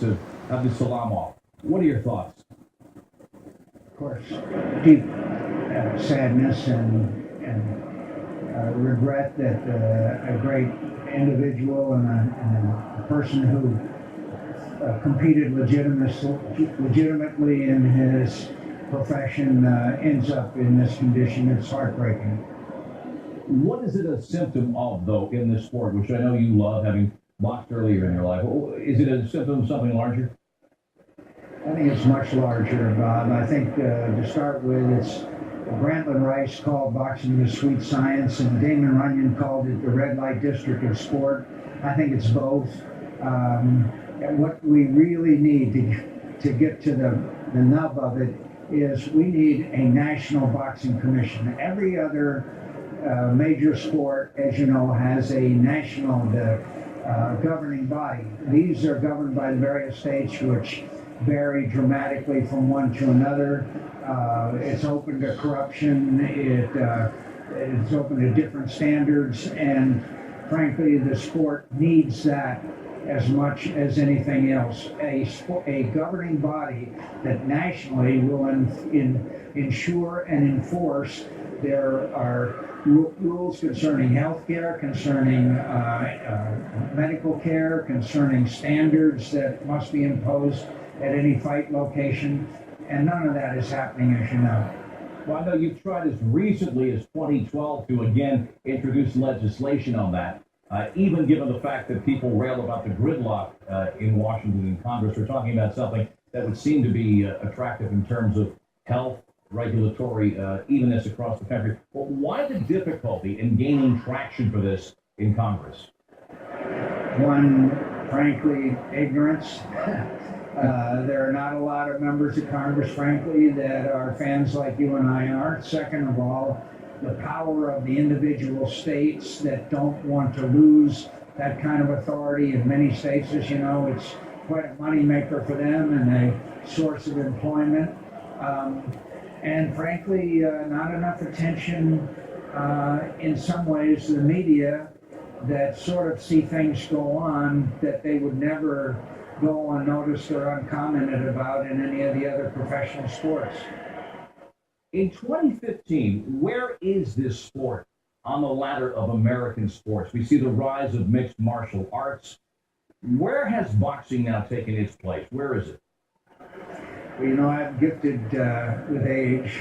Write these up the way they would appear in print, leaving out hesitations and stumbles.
to have the salam off. What are your thoughts? Of course, deep sadness and regret that a great individual and a person who competed legitimately in his profession ends up in this condition. It's heartbreaking. What is it a symptom of, though, in this sport, which I know you love, having boxed earlier in your life? Is it a symptom of something larger? I think it's much larger, Bob. I think to start with, it's Grantland Rice called boxing the sweet science, and Damon Runyon called it the red light district of sport. I think it's both. And what we really need to get to the nub of it is we need a national boxing commission. Every other major sport, as you know, has a national governing body. These are governed by the various states, which vary dramatically from one to another. It's open to corruption. It's open to different standards, and frankly, the sport needs that as much as anything else. A governing body that nationally will ensure and enforce. There are rules concerning health care, concerning medical care, concerning standards that must be imposed at any fight location, and none of that is happening, as you know. Well, I know you've tried as recently as 2012 to again introduce legislation on that. Even given the fact that people rail about the gridlock in Washington and Congress, we're talking about something that would seem to be attractive in terms of health, regulatory evenness across the country. But why the difficulty in gaining traction for this in Congress? One, frankly, ignorance. There are not a lot of members of Congress, frankly, that are fans like you and I are. Second of all, the power of the individual states that don't want to lose that kind of authority. In many states, as you know, it's quite a moneymaker for them and a source of employment. And frankly, not enough attention in some ways to the media that sort of see things go on that they would never go unnoticed or uncommented about in any of the other professional sports. In 2015, where is this sport on the ladder of American sports? We see the rise of mixed martial arts. Where has boxing now taken its place? Where is it? Well, you know, I'm gifted with age,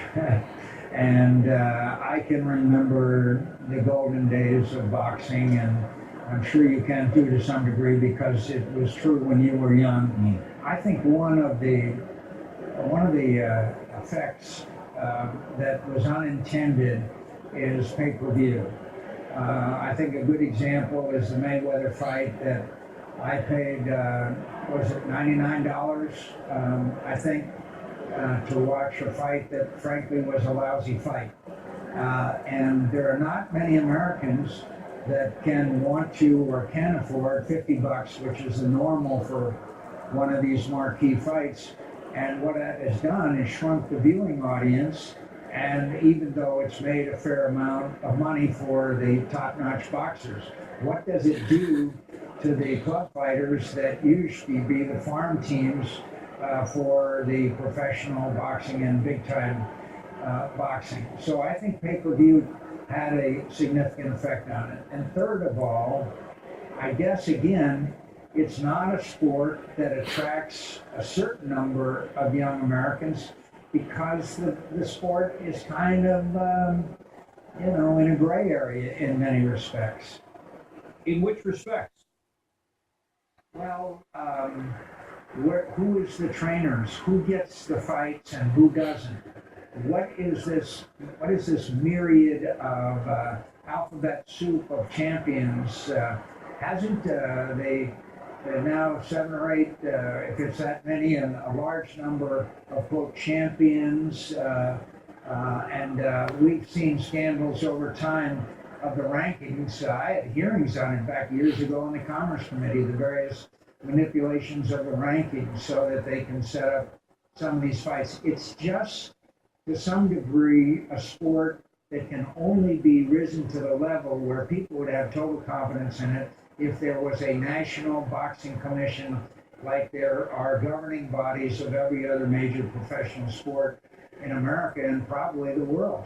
and I can remember the golden days of boxing, and I'm sure you can too to some degree because it was true when you were young. I think one of the effects that was unintended is pay-per-view. I think a good example is the Mayweather fight that I paid, was it $99, I think, to watch a fight that frankly was a lousy fight. And there are not many Americans that can want to or can afford $50, which is the normal for one of these marquee fights. And what that has done is shrunk the viewing audience, and even though it's made a fair amount of money for the top-notch boxers, what does it do to the club fighters that used to be the farm teams for the professional boxing and big-time boxing? So I think pay-per-view had a significant effect on it. And third of all, I guess again, it's not a sport that attracts a certain number of young Americans because the sport is kind of, in a gray area in many respects. In which respects? Well, who is the trainers? Who gets the fights and who doesn't? What is this myriad of alphabet soup of champions? Hasn't they now 7 or 8, if it's that many, and a large number of quote champions, and we've seen scandals over time of the rankings. I had hearings on it back years ago in the Commerce Committee, the various manipulations of the rankings so that they can set up some of these fights. It's just, to some degree, a sport that can only be risen to the level where people would have total confidence in it if there was a national boxing commission like there are governing bodies of every other major professional sport in America and probably the world.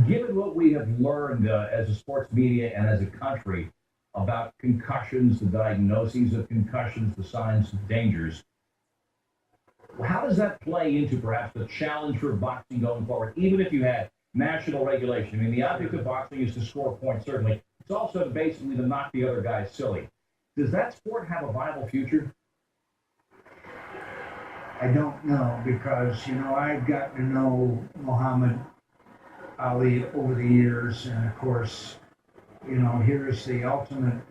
Given what we have learned as a sports media and as a country about concussions, the diagnoses of concussions, the signs and dangers, how does that play into perhaps the challenge for boxing going forward, even if you had national regulation? I mean, the object of boxing is to score points, certainly. It's also basically to knock the other guy silly. Does that sport have a viable future? I don't know because, I've gotten to know Muhammad Ali over the years, and of course, here's the ultimate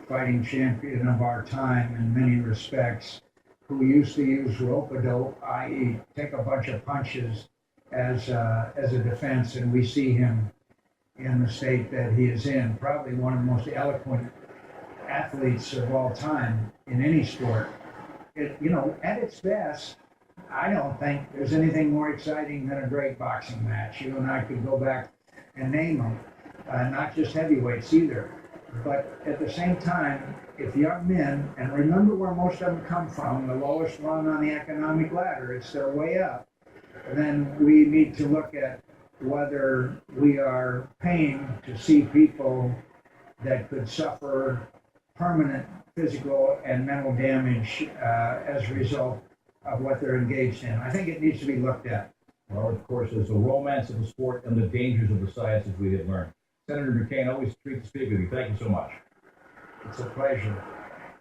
fighting champion of our time in many respects, who used to use rope-a-dope, i.e., take a bunch of punches as a defense, and we see him in the state that he is in, probably one of the most eloquent athletes of all time in any sport. At its best, I don't think there's anything more exciting than a great boxing match. You and I could go back and name them, not just heavyweights either. But at the same time, if young men, and remember where most of them come from, the lowest rung on the economic ladder, it's their way up, then we need to look at whether we are paying to see people that could suffer permanent physical and mental damage as a result of what they're engaged in. I think it needs to be looked at. Well, of course, there's the romance of the sport and the dangers of the science, as we have learned. Senator McCain, always a treat to speak with you. Thank you so much. It's a pleasure.